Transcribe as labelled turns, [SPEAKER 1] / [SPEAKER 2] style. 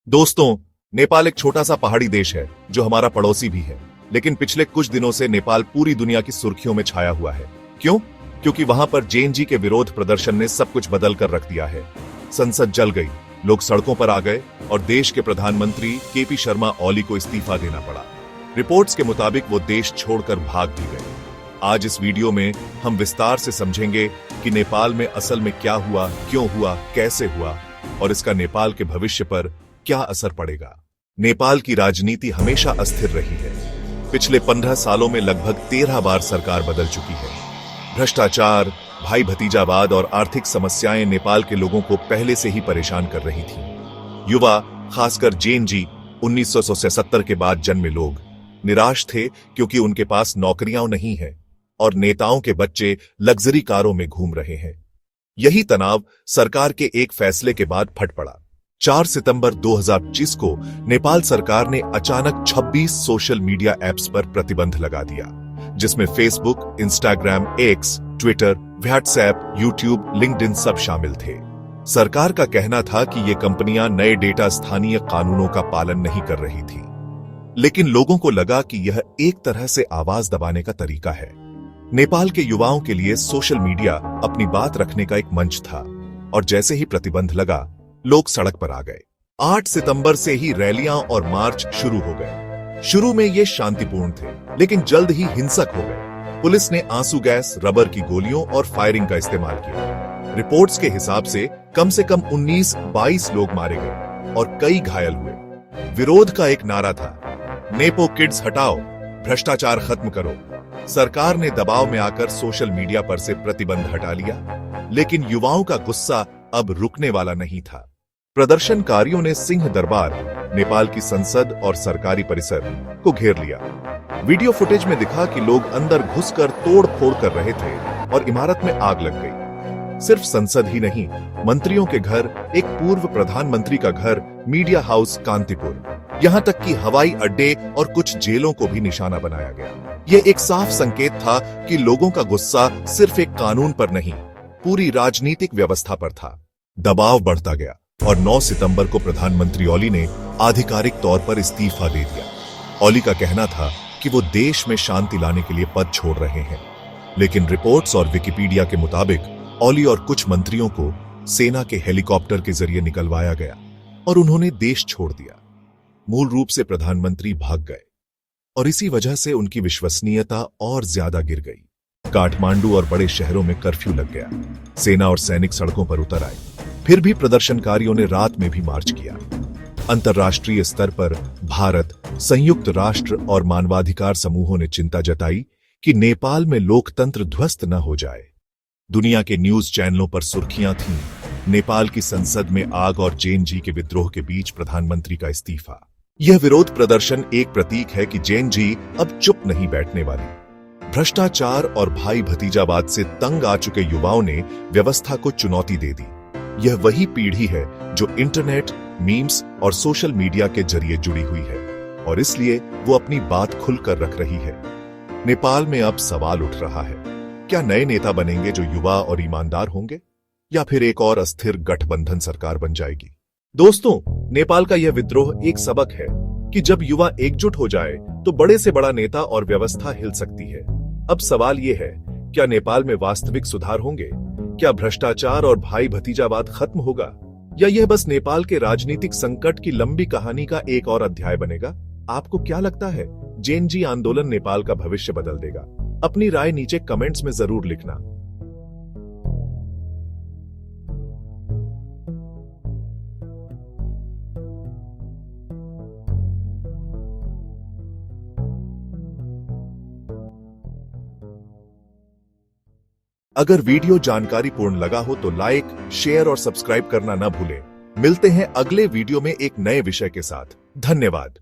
[SPEAKER 1] दोस्तों, नेपाल एक छोटा सा पहाड़ी देश है जो हमारा पड़ोसी भी है, लेकिन पिछले कुछ दिनों से नेपाल पूरी दुनिया की सुर्खियों में छाया हुआ है। क्यों? क्योंकि वहां पर जेएनजी के विरोध प्रदर्शन ने सब कुछ बदल कर रख दिया है। संसद जल गई, लोग सड़कों पर आ गए और देश के प्रधानमंत्री केपी शर्मा ओली को इस्तीफा देना पड़ा। रिपोर्ट्स के मुताबिक वो देश छोड़कर भाग भी गए। आज इस वीडियो में हम विस्तार से समझेंगे कि नेपाल में असल में क्या हुआ, क्यों हुआ, कैसे हुआ और इसका नेपाल के भविष्य पर क्या असर पड़ेगा। नेपाल की राजनीति हमेशा अस्थिर रही है। पिछले 15 सालों में लगभग 13 बार सरकार बदल चुकी है। भ्रष्टाचार, भाई भतीजावाद और आर्थिक समस्याएं नेपाल के लोगों को पहले से ही परेशान कर रही थीं। युवा, खासकर जेएनजी 1977 के बाद जन्मे लोग निराश थे क्योंकि उनके पास नौकरियां नहीं हैं और नेताओं के बच्चे लग्जरी कारों में घूम रहे हैं। यही तनाव सरकार के एक फैसले के बाद फट पड़ा। 4 सितंबर 2025 को नेपाल सरकार ने अचानक 26 सोशल मीडिया ऐप्स पर प्रतिबंध लगा दिया, जिसमें Facebook, Instagram, x, Twitter, WhatsApp, YouTube, LinkedIn सब शामिल थे। सरकार का कहना था कि ये कंपनियां नए डेटा स्थानीय कानूनों का पालन नहीं कर रही थी, लेकिन लोगों को लगा कि यह एक तरह से आवाज दबाने का तरीका है। नेपाल के युवाओं के लिए सोशल मीडिया अपनी बात रखने का एक मंच था और जैसे ही प्रतिबंध लगा, लोग सड़क पर आ गए। 8 सितंबर से ही रैलियां और मार्च शुरू हो गए। शुरू में ये शांतिपूर्ण थे, लेकिन जल्द ही हिंसक हो गए। पुलिस ने आंसू गैस, रबर की गोलियों और फायरिंग का इस्तेमाल किया। रिपोर्ट्स के हिसाब से कम 19-22 लोग मारे गए और कई घायल हुए। विरोध का एक नारा था, नेपो किड्स हटाओ, भ्रष्टाचार खत्म करो। सरकार ने दबाव में आकर सोशल मीडिया पर से प्रतिबंध हटा लिया, लेकिन युवाओं का गुस्सा अब रुकने वाला नहीं था। प्रदर्शनकारियों ने सिंह दरबार, नेपाल की संसद और सरकारी परिसर को घेर लिया। वीडियो फुटेज में दिखा कि लोग अंदर घुसकर तोड़ फोड़ कर रहे थे और इमारत में आग लग गई। सिर्फ संसद ही नहीं, मंत्रियों के घर, एक पूर्व प्रधानमंत्री का घर, मीडिया हाउस कांतिपुर, यहां तक कि हवाई अड्डे और कुछ जेलों को भी निशाना बनाया गया। यह एक साफ संकेत था कि लोगों का गुस्सा सिर्फ एक कानून पर नहीं, पूरी राजनीतिक व्यवस्था पर था। दबाव बढ़ता गया और 9 सितंबर को प्रधानमंत्री ओली ने आधिकारिक तौर पर इस्तीफा दे दिया। ओली का कहना था कि वो देश में शांति लाने के लिए पद छोड़ रहे हैं, लेकिन रिपोर्ट्स और विकिपीडिया के मुताबिक ओली और कुछ मंत्रियों को सेना के हेलीकॉप्टर के जरिए निकलवाया गया और उन्होंने देश छोड़ दिया। मूल रूप से प्रधानमंत्री भाग गए और इसी वजह से उनकी विश्वसनीयता और ज्यादा गिर गई। काठमांडू और बड़े शहरों में कर्फ्यू लग गया। सेना और सैनिक सड़कों पर उतर आए। फिर भी प्रदर्शनकारियों ने रात में भी मार्च किया। अंतर्राष्ट्रीय स्तर पर भारत, संयुक्त राष्ट्र और मानवाधिकार समूहों ने चिंता जताई कि नेपाल में लोकतंत्र ध्वस्त न हो जाए। दुनिया के न्यूज चैनलों पर सुर्खियां थीं, नेपाल की संसद में आग और जेएनजी के विद्रोह के बीच प्रधानमंत्री का इस्तीफा। यह विरोध प्रदर्शन एक प्रतीक है कि जेएनजी अब चुप नहीं बैठने वाली। भ्रष्टाचार और भाई भतीजावाद से तंग आ चुके युवाओं ने व्यवस्था को चुनौती दे दी। यह वही पीढ़ी है जो इंटरनेट, मीम्स और सोशल मीडिया के जरिए जुड़ी हुई है और इसलिए वो अपनी बात खुलकर रख रही है। नेपाल में अब सवाल उठ रहा है, क्या नए नेता बनेंगे जो युवा और ईमानदार होंगे, या फिर एक और अस्थिर गठबंधन सरकार बन जाएगी? दोस्तों, नेपाल का यह विद्रोह एक सबक है कि जब युवा एकजुट हो जाए तो बड़े से बड़ा नेता और व्यवस्था हिल सकती है। अब सवाल यह है, क्या नेपाल में वास्तविक सुधार होंगे? क्या भ्रष्टाचार और भाई भतीजावाद खत्म होगा, या यह बस नेपाल के राजनीतिक संकट की लंबी कहानी का एक और अध्याय बनेगा? आपको क्या लगता है, जेएनजी आंदोलन नेपाल का भविष्य बदल देगा? अपनी राय नीचे कमेंट्स में जरूर लिखना। अगर वीडियो जानकारीपूर्ण लगा हो तो लाइक, शेयर और सब्सक्राइब करना न भूलें। मिलते हैं अगले वीडियो में एक नए विषय के साथ। धन्यवाद।